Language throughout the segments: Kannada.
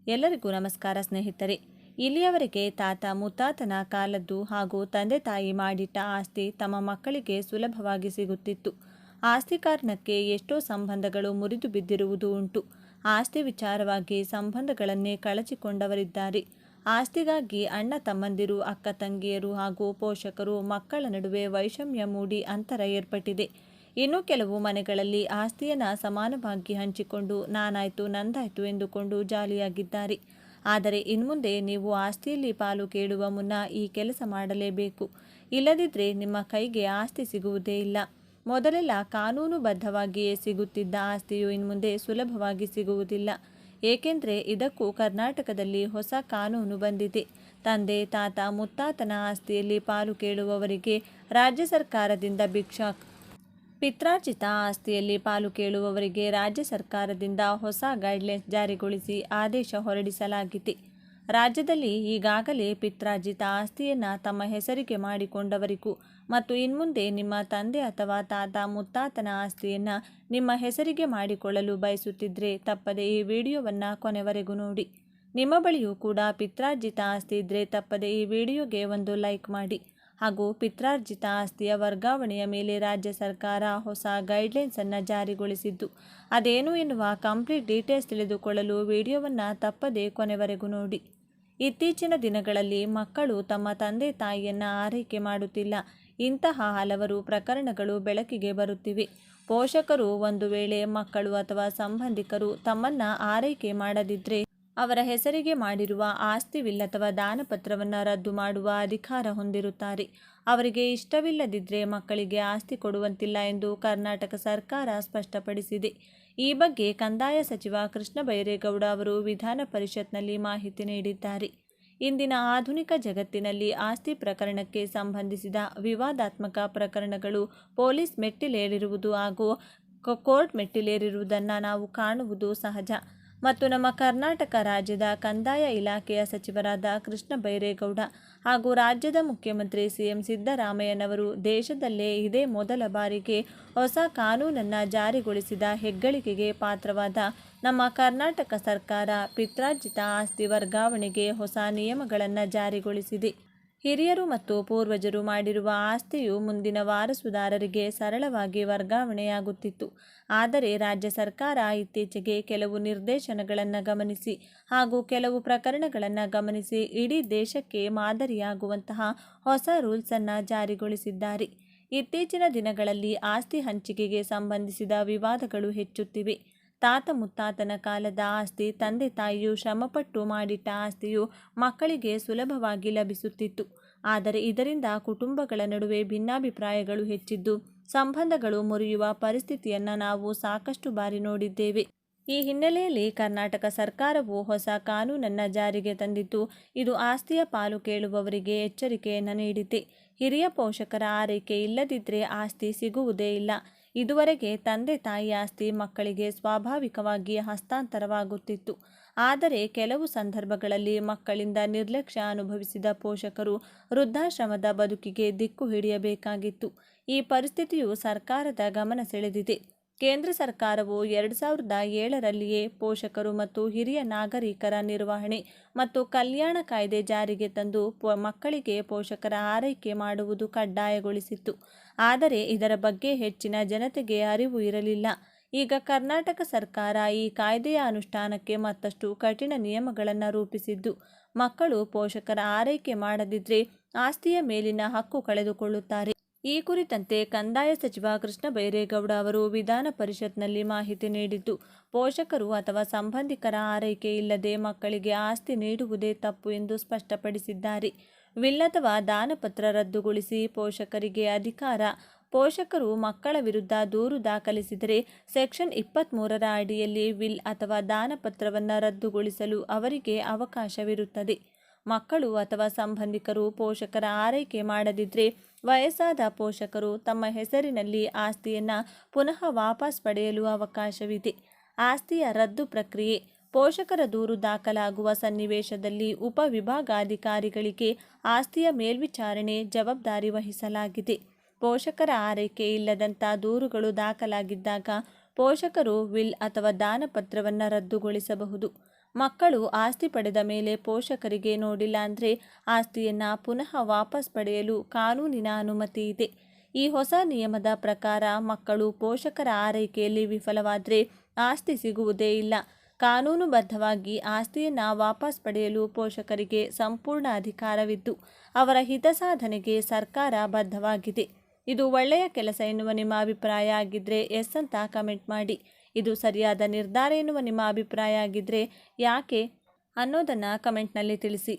ಎಲ್ಲರಿಗೂ ನಮಸ್ಕಾರ ಸ್ನೇಹಿತರೆ. ಇಲ್ಲಿಯವರೆಗೆ ತಾತ ಮುತ್ತಾತನ ಕಾಲದ್ದು ಹಾಗೂ ತಂದೆ ತಾಯಿ ಮಾಡಿಟ್ಟ ಆಸ್ತಿ ತಮ್ಮ ಮಕ್ಕಳಿಗೆ ಸುಲಭವಾಗಿ ಸಿಗುತ್ತಿತ್ತು. ಆಸ್ತಿ ಕಾರಣಕ್ಕೆ ಎಷ್ಟೋ ಸಂಬಂಧಗಳು ಮುರಿದು ಬಿದ್ದಿರುವುದು ಉಂಟು. ಆಸ್ತಿ ವಿಚಾರವಾಗಿ ಸಂಬಂಧಗಳನ್ನೇ ಕಳಚಿಕೊಂಡವರಿದ್ದಾರೆ. ಆಸ್ತಿಗಾಗಿ ಅಣ್ಣ ತಮ್ಮಂದಿರು, ಅಕ್ಕ ತಂಗಿಯರು ಹಾಗೂ ಪೋಷಕರು ಮಕ್ಕಳ ನಡುವೆ ವೈಷಮ್ಯ ಮೂಡಿ ಅಂತರ ಏರ್ಪಟ್ಟಿದೆ. ಇನ್ನು ಕೆಲವು ಮನೆಗಳಲ್ಲಿ ಆಸ್ತಿಯನ್ನು ಸಮಾನವಾಗಿ ಹಂಚಿಕೊಂಡು ನಾನಾಯ್ತು ನಂದಾಯ್ತು ಎಂದುಕೊಂಡು ಜಾಲಿಯಾಗಿದ್ದಾರೆ. ಆದರೆ ಇನ್ಮುಂದೆ ನೀವು ಆಸ್ತಿಯಲ್ಲಿ ಪಾಲು ಕೇಳುವ ಮುನ್ನ ಈ ಕೆಲಸ ಮಾಡಲೇಬೇಕು. ಇಲ್ಲದಿದ್ದರೆ ನಿಮ್ಮ ಕೈಗೆ ಆಸ್ತಿ ಸಿಗುವುದೇ ಇಲ್ಲ. ಮೊದಲೆಲ್ಲ ಕಾನೂನುಬದ್ಧವಾಗಿಯೇ ಸಿಗುತ್ತಿದ್ದ ಆಸ್ತಿಯು ಇನ್ಮುಂದೆ ಸುಲಭವಾಗಿ ಸಿಗುವುದಿಲ್ಲ. ಏಕೆಂದರೆ ಇದಕ್ಕೂ ಕರ್ನಾಟಕದಲ್ಲಿ ಹೊಸ ಕಾನೂನು ಬಂದಿದೆ. ತಂದೆ ತಾತ ಮುತ್ತಾತನ ಆಸ್ತಿಯಲ್ಲಿ ಪಾಲು ಕೇಳುವವರಿಗೆ ರಾಜ್ಯ ಸರ್ಕಾರದಿಂದ ಪಿತ್ರಾರ್ಜಿತ ಆಸ್ತಿಯಲ್ಲಿ ಪಾಲು ಕೇಳುವವರಿಗೆ ರಾಜ್ಯ ಸರ್ಕಾರದಿಂದ ಹೊಸ ಗೈಡ್ಲೈನ್ಸ್ ಜಾರಿಗೊಳಿಸಿ ಆದೇಶ ಹೊರಡಿಸಲಾಗಿದೆ. ರಾಜ್ಯದಲ್ಲಿ ಈಗಾಗಲೇ ಪಿತ್ರಾರ್ಜಿತ ಆಸ್ತಿಯನ್ನು ತಮ್ಮ ಹೆಸರಿಗೆ ಮಾಡಿಕೊಂಡವರಿಗೂ ಮತ್ತು ಇನ್ಮುಂದೆ ನಿಮ್ಮ ತಂದೆ ಅಥವಾ ತಾತ ಮುತ್ತಾತನ ಆಸ್ತಿಯನ್ನು ನಿಮ್ಮ ಹೆಸರಿಗೆ ಮಾಡಿಕೊಳ್ಳಲು ಬಯಸುತ್ತಿದ್ದರೆ ತಪ್ಪದೆ ಈ ವಿಡಿಯೋವನ್ನು ಕೊನೆವರೆಗೂ ನೋಡಿ. ನಿಮ್ಮ ಬಳಿಯೂ ಕೂಡ ಪಿತ್ರಾರ್ಜಿತ ಆಸ್ತಿ ಇದ್ದರೆ ತಪ್ಪದೆ ಈ ವಿಡಿಯೋಗೆ ಒಂದು ಲೈಕ್ ಮಾಡಿ. ಹಾಗೂ ಪಿತ್ರಾರ್ಜಿತ ಆಸ್ತಿಯ ವರ್ಗಾವಣೆಯ ಮೇಲೆ ರಾಜ್ಯ ಸರ್ಕಾರ ಹೊಸ ಗೈಡ್ಲೈನ್ಸನ್ನು ಜಾರಿಗೊಳಿಸಿದ್ದು ಅದೇನು ಎನ್ನುವ ಕಂಪ್ಲೀಟ್ ಡೀಟೇಲ್ಸ್ ತಿಳಿದುಕೊಳ್ಳಲು ವಿಡಿಯೋವನ್ನು ತಪ್ಪದೇ ಕೊನೆವರೆಗೂ ನೋಡಿ. ಇತ್ತೀಚಿನ ದಿನಗಳಲ್ಲಿ ಮಕ್ಕಳು ತಮ್ಮ ತಂದೆ ತಾಯಿಯನ್ನು ಆರೈಕೆ ಮಾಡುತ್ತಿಲ್ಲ. ಇಂತಹ ಹಲವಾರು ಪ್ರಕರಣಗಳು ಬೆಳಕಿಗೆ ಬರುತ್ತಿವೆ. ಪೋಷಕರು ಒಂದು ವೇಳೆ ಮಕ್ಕಳು ಅಥವಾ ಸಂಬಂಧಿಕರು ತಮ್ಮನ್ನು ಆರೈಕೆ ಮಾಡದಿದ್ದರೆ ಅವರ ಹೆಸರಿಗೆ ಮಾಡಿರುವ ಆಸ್ತಿ ವಿಲ್ ಅಥವಾ ದಾನಪತ್ರವನ್ನು ರದ್ದು ಮಾಡುವ ಅಧಿಕಾರ ಹೊಂದಿರುತ್ತಾರೆ. ಅವರಿಗೆ ಇಷ್ಟವಿಲ್ಲದಿದ್ದರೆ ಮಕ್ಕಳಿಗೆ ಆಸ್ತಿ ಕೊಡುವಂತಿಲ್ಲ ಎಂದು ಕರ್ನಾಟಕ ಸರ್ಕಾರ ಸ್ಪಷ್ಟಪಡಿಸಿದೆ. ಈ ಬಗ್ಗೆ ಕಂದಾಯ ಸಚಿವ ಕೃಷ್ಣ ಬೈರೇಗೌಡ ಅವರು ವಿಧಾನ ಪರಿಷತ್ನಲ್ಲಿ ಮಾಹಿತಿ ನೀಡಿದ್ದಾರೆ. ಇಂದಿನ ಆಧುನಿಕ ಜಗತ್ತಿನಲ್ಲಿ ಆಸ್ತಿ ಪ್ರಕರಣಕ್ಕೆ ಸಂಬಂಧಿಸಿದ ವಿವಾದಾತ್ಮಕ ಪ್ರಕರಣಗಳು ಪೊಲೀಸ್ ಮೆಟ್ಟಿಲೇರಿರುವುದು ಹಾಗೂ ಕೋರ್ಟ್ ಮೆಟ್ಟಿಲೇರಿರುವುದನ್ನು ನಾವು ಕಾಣುವುದು ಸಹಜ. ಮತ್ತು ನಮ್ಮ ಕರ್ನಾಟಕ ರಾಜ್ಯದ ಕಂದಾಯ ಇಲಾಖೆಯ ಸಚಿವರಾದ ಕೃಷ್ಣ ಬೈರೇಗೌಡ ಹಾಗೂ ರಾಜ್ಯದ ಮುಖ್ಯಮಂತ್ರಿ ಸಿಎಂ ಸಿದ್ದರಾಮಯ್ಯನವರು ದೇಶದಲ್ಲೇ ಇದೇ ಮೊದಲ ಬಾರಿಗೆ ಹೊಸ ಕಾನೂನನ್ನು ಜಾರಿಗೊಳಿಸಿದ ಹೆಗ್ಗಳಿಕೆಗೆ ಪಾತ್ರವಾದ ನಮ್ಮ ಕರ್ನಾಟಕ ಸರ್ಕಾರ ಪಿತ್ರಾರ್ಜಿತ ಆಸ್ತಿ ವರ್ಗಾವಣೆಗೆ ಹೊಸ ನಿಯಮಗಳನ್ನು ಜಾರಿಗೊಳಿಸಿದೆ. ಹಿರಿಯರು ಮತ್ತು ಪೂರ್ವಜರು ಮಾಡಿರುವ ಆಸ್ತಿಯು ಮುಂದಿನ ವಾರಸುದಾರರಿಗೆ ಸರಳವಾಗಿ ವರ್ಗಾವಣೆಯಾಗುತ್ತಿತ್ತು. ಆದರೆ ರಾಜ್ಯ ಸರ್ಕಾರ ಇತ್ತೀಚೆಗೆ ಕೆಲವು ನಿರ್ದೇಶನಗಳನ್ನು ಗಮನಿಸಿ ಹಾಗೂ ಕೆಲವು ಪ್ರಕರಣಗಳನ್ನು ಗಮನಿಸಿ ಇಡೀ ದೇಶಕ್ಕೆ ಮಾದರಿಯಾಗುವಂತಹ ಹೊಸ ರೂಲ್ಸನ್ನು ಜಾರಿಗೊಳಿಸಿದ್ದಾರೆ. ಇತ್ತೀಚಿನ ದಿನಗಳಲ್ಲಿ ಆಸ್ತಿ ಹಂಚಿಕೆಗೆ ಸಂಬಂಧಿಸಿದ ವಿವಾದಗಳು ಹೆಚ್ಚುತ್ತಿವೆ. ತಾತ ಮುತ್ತಾತನ ಕಾಲದ ಆಸ್ತಿ, ತಂದೆ ತಾಯಿಯು ಶ್ರಮಪಟ್ಟು ಮಾಡಿಟ್ಟ ಆಸ್ತಿಯು ಮಕ್ಕಳಿಗೆ ಸುಲಭವಾಗಿ ಲಭಿಸುತ್ತಿತ್ತು. ಆದರೆ ಇದರಿಂದ ಕುಟುಂಬಗಳ ನಡುವೆ ಭಿನ್ನಾಭಿಪ್ರಾಯಗಳು ಹೆಚ್ಚಿದ್ದು ಸಂಬಂಧಗಳು ಮುರಿಯುವ ಪರಿಸ್ಥಿತಿಯನ್ನು ನಾವು ಸಾಕಷ್ಟು ಬಾರಿ ನೋಡಿದ್ದೇವೆ. ಈ ಹಿನ್ನೆಲೆಯಲ್ಲಿ ಕರ್ನಾಟಕ ಸರ್ಕಾರವು ಹೊಸ ಕಾನೂನನ್ನು ಜಾರಿಗೆ ತಂದಿದ್ದು ಇದು ಆಸ್ತಿಯ ಪಾಲು ಕೇಳುವವರಿಗೆ ಎಚ್ಚರಿಕೆಯನ್ನು ನೀಡಿದೆ. ಹಿರಿಯ ಪೋಷಕರ ಆರೈಕೆ ಇಲ್ಲದಿದ್ದರೆ ಆಸ್ತಿ ಸಿಗುವುದೇ ಇಲ್ಲ. ಇದುವರೆಗೆ ತಂದೆ ತಾಯಿ ಆಸ್ತಿ ಮಕ್ಕಳಿಗೆ ಸ್ವಾಭಾವಿಕವಾಗಿ ಹಸ್ತಾಂತರವಾಗುತ್ತಿತ್ತು. ಆದರೆ ಕೆಲವು ಸಂದರ್ಭಗಳಲ್ಲಿ ಮಕ್ಕಳಿಂದ ನಿರ್ಲಕ್ಷ್ಯ ಅನುಭವಿಸಿದ ಪೋಷಕರು ವೃದ್ಧಾಶ್ರಮದ ಬದುಕಿಗೆ ದಿಕ್ಕು ಹಿಡಿಯಬೇಕಾಗಿತ್ತು. ಈ ಪರಿಸ್ಥಿತಿಯು ಸರ್ಕಾರದ ಗಮನ ಸೆಳೆದಿದೆ. ಕೇಂದ್ರ ಸರ್ಕಾರವು 2007ರಲ್ಲಿಯೇ ಪೋಷಕರು ಮತ್ತು ಹಿರಿಯ ನಾಗರಿಕರ ನಿರ್ವಹಣೆ ಮತ್ತು ಕಲ್ಯಾಣ ಕಾಯ್ದೆ ಜಾರಿಗೆ ತಂದು ಮಕ್ಕಳಿಗೆ ಪೋಷಕರ ಆರೈಕೆ ಮಾಡುವುದು ಕಡ್ಡಾಯಗೊಳಿಸಿತ್ತು. ಆದರೆ ಇದರ ಬಗ್ಗೆ ಹೆಚ್ಚಿನ ಜನತೆಗೆ ಅರಿವು ಇರಲಿಲ್ಲ. ಈಗ ಕರ್ನಾಟಕ ಸರ್ಕಾರ ಈ ಕಾಯ್ದೆಯ ಅನುಷ್ಠಾನಕ್ಕೆ ಮತ್ತಷ್ಟು ಕಠಿಣ ನಿಯಮಗಳನ್ನು ರೂಪಿಸಿದ್ದು ಮಕ್ಕಳು ಪೋಷಕರ ಆರೈಕೆ ಮಾಡದಿದ್ದರೆ ಆಸ್ತಿಯ ಮೇಲಿನ ಹಕ್ಕು ಕಳೆದುಕೊಳ್ಳುತ್ತಾರೆ. ಈ ಕುರಿತಂತೆ ಕಂದಾಯ ಸಚಿವ ಕೃಷ್ಣ ಬೈರೇಗೌಡ ಅವರು ವಿಧಾನ ಪರಿಷತ್ನಲ್ಲಿ ಮಾಹಿತಿ ನೀಡಿದ್ದು ಪೋಷಕರು ಅಥವಾ ಸಂಬಂಧಿಕರ ಆರೈಕೆ ಇಲ್ಲದೆ ಮಕ್ಕಳಿಗೆ ಆಸ್ತಿ ನೀಡುವುದೇ ತಪ್ಪು ಎಂದು ಸ್ಪಷ್ಟಪಡಿಸಿದ್ದಾರೆ. ವಿಲ್ ಅಥವಾ ದಾನಪತ್ರ ರದ್ದುಗೊಳಿಸಿ ಪೋಷಕರಿಗೆ ಅಧಿಕಾರ. ಪೋಷಕರು ಮಕ್ಕಳ ವಿರುದ್ಧ ದೂರು ದಾಖಲಿಸಿದರೆ ಸೆಕ್ಷನ್ 23ರ ಅಡಿಯಲ್ಲಿ ವಿಲ್ ಅಥವಾ ದಾನಪತ್ರವನ್ನು ರದ್ದುಗೊಳಿಸಲು ಅವರಿಗೆ ಅವಕಾಶವಿರುತ್ತದೆ. ಮಕ್ಕಳು ಅಥವಾ ಸಂಬಂಧಿಕರು ಪೋಷಕರ ಆರೈಕೆ ಮಾಡದಿದ್ದರೆ ವಯಸ್ಸಾದ ಪೋಷಕರು ತಮ್ಮ ಹೆಸರಿನಲ್ಲಿ ಆಸ್ತಿಯನ್ನು ಪುನಃ ವಾಪಸ್ ಪಡೆಯಲು ಅವಕಾಶವಿದೆ. ಆಸ್ತಿಯ ರದ್ದು ಪ್ರಕ್ರಿಯೆ. ಪೋಷಕರ ದೂರು ದಾಖಲಾಗುವ ಸನ್ನಿವೇಶದಲ್ಲಿ ಉಪವಿಭಾಗಾಧಿಕಾರಿಗಳಿಗೆ ಆಸ್ತಿಯ ಮೇಲ್ವಿಚಾರಣೆ ಜವಾಬ್ದಾರಿ ವಹಿಸಲಾಗಿದೆ. ಪೋಷಕರ ಆರೈಕೆ ಇಲ್ಲದಂಥ ದೂರುಗಳು ದಾಖಲಾಗಿದ್ದಾಗ ಪೋಷಕರು ವಿಲ್ ಅಥವಾ ದಾನಪತ್ರವನ್ನು ರದ್ದುಗೊಳಿಸಬಹುದು. ಮಕ್ಕಳು ಆಸ್ತಿ ಪಡೆದ ಮೇಲೆ ಪೋಷಕರಿಗೆ ನೋಡಿಲ್ಲ ಅಂದರೆ ಆಸ್ತಿಯನ್ನು ಪುನಃ ವಾಪಸ್ ಪಡೆಯಲು ಕಾನೂನಿನ ಅನುಮತಿ ಇದೆ. ಈ ಹೊಸ ನಿಯಮದ ಪ್ರಕಾರ ಮಕ್ಕಳು ಪೋಷಕರ ಆರೈಕೆಯಲ್ಲಿ ವಿಫಲವಾದರೆ ಆಸ್ತಿ ಸಿಗುವುದೇ ಇಲ್ಲ. ಕಾನೂನುಬದ್ಧವಾಗಿ ಆಸ್ತಿಯನ್ನು ವಾಪಸ್ ಪಡೆಯಲು ಪೋಷಕರಿಗೆ ಸಂಪೂರ್ಣ ಅಧಿಕಾರವಿದ್ದು ಅವರ ಹಿತಸಾಧನೆಗೆ ಸರ್ಕಾರ ಬದ್ಧವಾಗಿದೆ. ಇದು ಒಳ್ಳೆಯ ಕೆಲಸ ಎನ್ನುವ ನಿಮ್ಮ ಅಭಿಪ್ರಾಯ ಆಗಿದ್ದರೆ ಎಸ್ ಅಂತ ಕಮೆಂಟ್ ಮಾಡಿ. ಇದು ಸರಿಯಾದ ನಿರ್ಧಾರ ಎನ್ನುವ ನಿಮ್ಮ ಅಭಿಪ್ರಾಯ ಆಗಿದ್ದರೆ ಯಾಕೆ ಅನ್ನೋದನ್ನು ಕಮೆಂಟ್ನಲ್ಲಿ ತಿಳಿಸಿ.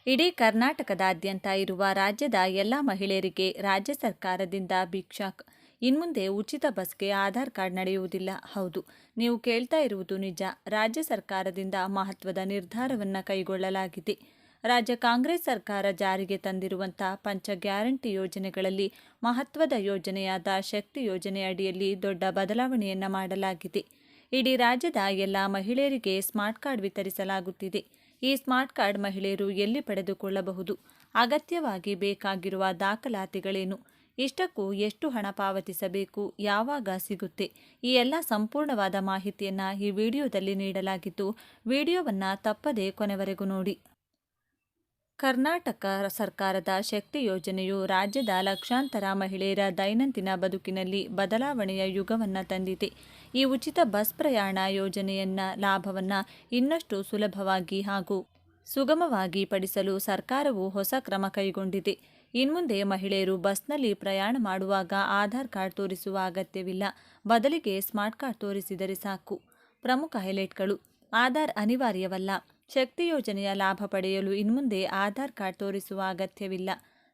ಇಡೀ ಕರ್ನಾಟಕದಾದ್ಯಂತ ಇರುವ ರಾಜ್ಯದ ಎಲ್ಲ ಮಹಿಳೆಯರಿಗೆ ರಾಜ್ಯ ಸರ್ಕಾರದಿಂದ ಬಿಗ್ ಶಾಕ್. ಇನ್ಮುಂದೆ ಉಚಿತ ಬಸ್ಗೆ ಆಧಾರ್ ಕಾರ್ಡ್ ನಡೆಯುವುದಿಲ್ಲ. ಹೌದು, ನೀವು ಕೇಳ್ತಾ ಇರುವುದು ನಿಜ. ರಾಜ್ಯ ಸರ್ಕಾರದಿಂದ ಮಹತ್ವದ ನಿರ್ಧಾರವನ್ನು ಕೈಗೊಳ್ಳಲಾಗಿದೆ. ರಾಜ್ಯ ಕಾಂಗ್ರೆಸ್ ಸರ್ಕಾರ ಜಾರಿಗೆ ತಂದಿರುವಂಥ ಪಂಚ ಗ್ಯಾರಂಟಿ ಯೋಜನೆಗಳಲ್ಲಿ ಮಹತ್ವದ ಯೋಜನೆಯಾದ ಶಕ್ತಿ ಯೋಜನೆ ಅಡಿಯಲ್ಲಿ ದೊಡ್ಡ ಬದಲಾವಣೆಯನ್ನು ಮಾಡಲಾಗಿದೆ. ಇಡೀ ರಾಜ್ಯದ ಎಲ್ಲ ಮಹಿಳೆಯರಿಗೆ ಸ್ಮಾರ್ಟ್ ಕಾರ್ಡ್ ವಿತರಿಸಲಾಗುತ್ತಿದೆ. ಈ ಸ್ಮಾರ್ಟ್ ಕಾರ್ಡ್ ಮಹಿಳೆಯರು ಎಲ್ಲಿ ಪಡೆದುಕೊಳ್ಳಬಹುದು? ಅಗತ್ಯವಾಗಿ ಬೇಕಾಗಿರುವ ದಾಖಲಾತಿಗಳೇನು? ಇಷ್ಟಕ್ಕೂ ಎಷ್ಟು ಹಣ ಪಾವತಿಸಬೇಕು? ಯಾವಾಗ ಸಿಗುತ್ತೆ? ಈ ಎಲ್ಲ ಸಂಪೂರ್ಣವಾದ ಮಾಹಿತಿಯನ್ನು ಈ ವಿಡಿಯೋದಲ್ಲಿ ನೀಡಲಾಗಿದ್ದು, ವಿಡಿಯೋವನ್ನು ತಪ್ಪದೇ ಕೊನೆವರೆಗೂ ನೋಡಿ. ಕರ್ನಾಟಕ ಸರ್ಕಾರದ ಶಕ್ತಿ ಯೋಜನೆಯು ರಾಜ್ಯದ ಲಕ್ಷಾಂತರ ಮಹಿಳೆಯರ ದೈನಂದಿನ ಬದುಕಿನಲ್ಲಿ ಬದಲಾವಣೆಯ ಯುಗವನ್ನು ತಂದಿದೆ. ಈ ಉಚಿತ ಬಸ್ ಪ್ರಯಾಣ ಯೋಜನೆಯನ್ನ ಲಾಭವನ್ನು ಇನ್ನಷ್ಟು ಸುಲಭವಾಗಿ ಹಾಗೂ ಸುಗಮವಾಗಿ ಪಡಿಸಲು ಸರ್ಕಾರವು ಹೊಸ ಕ್ರಮ ಕೈಗೊಂಡಿದೆ. ಇನ್ಮುಂದೆ ಮಹಿಳೆಯರು ಬಸ್ನಲ್ಲಿ ಪ್ರಯಾಣ ಮಾಡುವಾಗ ಆಧಾರ್ ಕಾರ್ಡ್ ತೋರಿಸುವ ಅಗತ್ಯವಿಲ್ಲ. ಬದಲಿಗೆ ಸ್ಮಾರ್ಟ್ ಕಾರ್ಡ್ ತೋರಿಸಿದರೆ ಸಾಕು. ಪ್ರಮುಖ ಹೈಲೈಟ್ಗಳು: ಆಧಾರ್ ಅನಿವಾರ್ಯವಲ್ಲ. ಶಕ್ತಿ ಯೋಜನೆಯ ಲಾಭ ಪಡೆಯಲು ಇನ್ಮುಂದೆ ಆಧಾರ್ ಕಾರ್ಡ್ ತೋರಿಸುವ ಅಗತ್ಯವಿಲ್ಲ.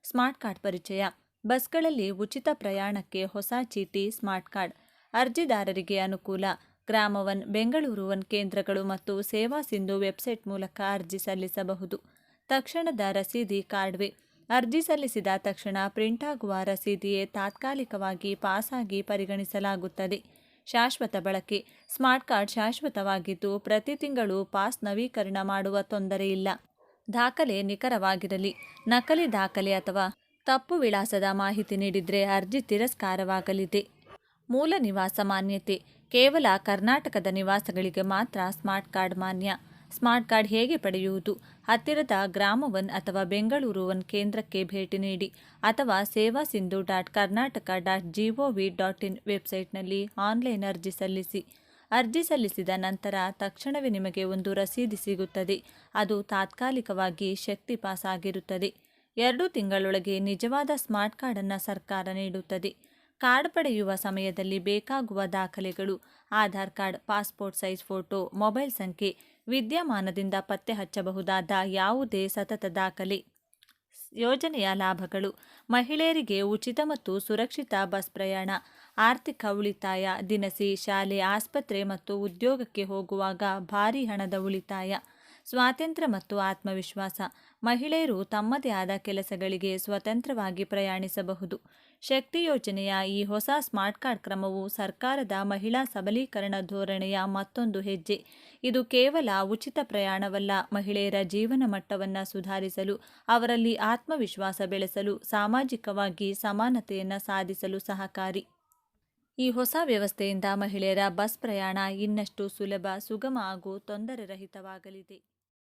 ಸ್ಮಾರ್ಟ್ ಕಾರ್ಡ್ ಪರಿಚಯ: ಬಸ್ಗಳಲ್ಲಿ ಉಚಿತ ಪ್ರಯಾಣಕ್ಕೆ ಹೊಸ ಚೀಟಿ ಸ್ಮಾರ್ಟ್ ಕಾರ್ಡ್. ಅರ್ಜಿದಾರರಿಗೆ ಅನುಕೂಲ: ಗ್ರಾಮ ಒನ್, ಬೆಂಗಳೂರು ಒನ್ ಕೇಂದ್ರಗಳು ಮತ್ತು ಸೇವಾ ಸಿಂಧು ವೆಬ್ಸೈಟ್ ಮೂಲಕ ಅರ್ಜಿ ಸಲ್ಲಿಸಬಹುದು. ತಕ್ಷಣದ ರಸೀದಿ ಕಾರ್ಡ್ವೇ: ಅರ್ಜಿ ಸಲ್ಲಿಸಿದ ತಕ್ಷಣ ಪ್ರಿಂಟ್ ಆಗುವ ರಸೀದಿಯೇ ತಾತ್ಕಾಲಿಕವಾಗಿ ಪಾಸಾಗಿ ಪರಿಗಣಿಸಲಾಗುತ್ತದೆ. ಶಾಶ್ವತ ಬಳಕೆ: ಸ್ಮಾರ್ಟ್ ಕಾರ್ಡ್ ಶಾಶ್ವತವಾಗಿದ್ದು ಪ್ರತಿ ತಿಂಗಳು ಪಾಸ್ ನವೀಕರಣ ಮಾಡುವ ತೊಂದರೆ ಇಲ್ಲ. ದಾಖಲೆ ನಿಖರವಾಗಿರಲಿ. ನಕಲಿ ದಾಖಲೆ ಅಥವಾ ತಪ್ಪು ವಿಳಾಸದ ಮಾಹಿತಿ ನೀಡಿದರೆ ಅರ್ಜಿ ತಿರಸ್ಕಾರವಾಗಲಿದೆ. ಮೂಲ ನಿವಾಸ ಮಾನ್ಯತೆ: ಕೇವಲ ಕರ್ನಾಟಕದ ನಿವಾಸಗಳಿಗೆ ಮಾತ್ರ ಸ್ಮಾರ್ಟ್ ಕಾರ್ಡ್ ಮಾನ್ಯ. ಸ್ಮಾರ್ಟ್ ಕಾರ್ಡ್ ಹೇಗೆ ಪಡೆಯುವುದು? ಹತ್ತಿರದ ಗ್ರಾಮ ಒನ್ ಅಥವಾ ಬೆಂಗಳೂರು ಒನ್ ಕೇಂದ್ರಕ್ಕೆ ಭೇಟಿ ನೀಡಿ ಅಥವಾ ಸೇವಾ ಸಿಂಧು .ಕರ್ನಾಟಕ.gov.in ವೆಬ್ಸೈಟ್ನಲ್ಲಿ ಆನ್ಲೈನ್ ಅರ್ಜಿ ಸಲ್ಲಿಸಿ. ಅರ್ಜಿ ಸಲ್ಲಿಸಿದ ನಂತರ ತಕ್ಷಣವೇ ನಿಮಗೆ ಒಂದು ರಸೀದಿ ಸಿಗುತ್ತದೆ. ಅದು ತಾತ್ಕಾಲಿಕವಾಗಿ ಶಕ್ತಿ ಪಾಸ್ ಆಗಿರುತ್ತದೆ. 2 ತಿಂಗಳೊಳಗೆ ನಿಜವಾದ ಸ್ಮಾರ್ಟ್ ಕಾರ್ಡನ್ನು ಸರ್ಕಾರ ನೀಡುತ್ತದೆ. ಕಾರ್ಡ್ ಪಡೆಯುವ ಸಮಯದಲ್ಲಿ ಬೇಕಾಗುವ ದಾಖಲೆಗಳು: Aadhaar card, passport size photo, mobile ಸಂಖ್ಯೆ, ವಿದ್ಯಮಾನದಿಂದ ಪತ್ತೆ ಹಚ್ಚಬಹುದಾದ ಯಾವುದೇ ಸತತ ದಾಖಲೆ. ಯೋಜನೆಯ ಲಾಭಗಳು: ಮಹಿಳೆಯರಿಗೆ ಉಚಿತ ಮತ್ತು ಸುರಕ್ಷಿತ ಬಸ್ ಪ್ರಯಾಣ, ಆರ್ಥಿಕ ಉಳಿತಾಯ, ದಿನಸಿ, ಶಾಲೆ, ಆಸ್ಪತ್ರೆ ಮತ್ತು ಉದ್ಯೋಗಕ್ಕೆ ಹೋಗುವಾಗ ಭಾರೀ ಹಣದ ಉಳಿತಾಯ. ಸ್ವಾತಂತ್ರ್ಯ ಮತ್ತು ಆತ್ಮವಿಶ್ವಾಸ: ಮಹಿಳೆಯರು ತಮ್ಮದೇ ಆದ ಕೆಲಸಗಳಿಗೆ ಸ್ವತಂತ್ರವಾಗಿ ಪ್ರಯಾಣಿಸಬಹುದು. ಶಕ್ತಿ ಯೋಜನೆಯ ಈ ಹೊಸ ಸ್ಮಾರ್ಟ್ ಕಾರ್ಡ್ ಕ್ರಮವು ಸರ್ಕಾರದ ಮಹಿಳಾ ಸಬಲೀಕರಣ ಧೋರಣೆಯ ಮತ್ತೊಂದು ಹೆಜ್ಜೆ. ಇದು ಕೇವಲ ಉಚಿತ ಪ್ರಯಾಣವಲ್ಲ, ಮಹಿಳೆಯರ ಜೀವನ ಮಟ್ಟವನ್ನು ಸುಧಾರಿಸಲು, ಅವರಲ್ಲಿ ಆತ್ಮವಿಶ್ವಾಸ ಬೆಳೆಸಲು, ಸಾಮಾಜಿಕವಾಗಿ ಸಮಾನತೆಯನ್ನು ಸಾಧಿಸಲು ಸಹಕಾರಿ. ಈ ಹೊಸ ವ್ಯವಸ್ಥೆಯಿಂದ ಮಹಿಳೆಯರ ಬಸ್ ಪ್ರಯಾಣ ಇನ್ನಷ್ಟು ಸುಲಭ, ಸುಗಮ ಹಾಗೂ ತೊಂದರೆ ರಹಿತವಾಗಲಿದೆ.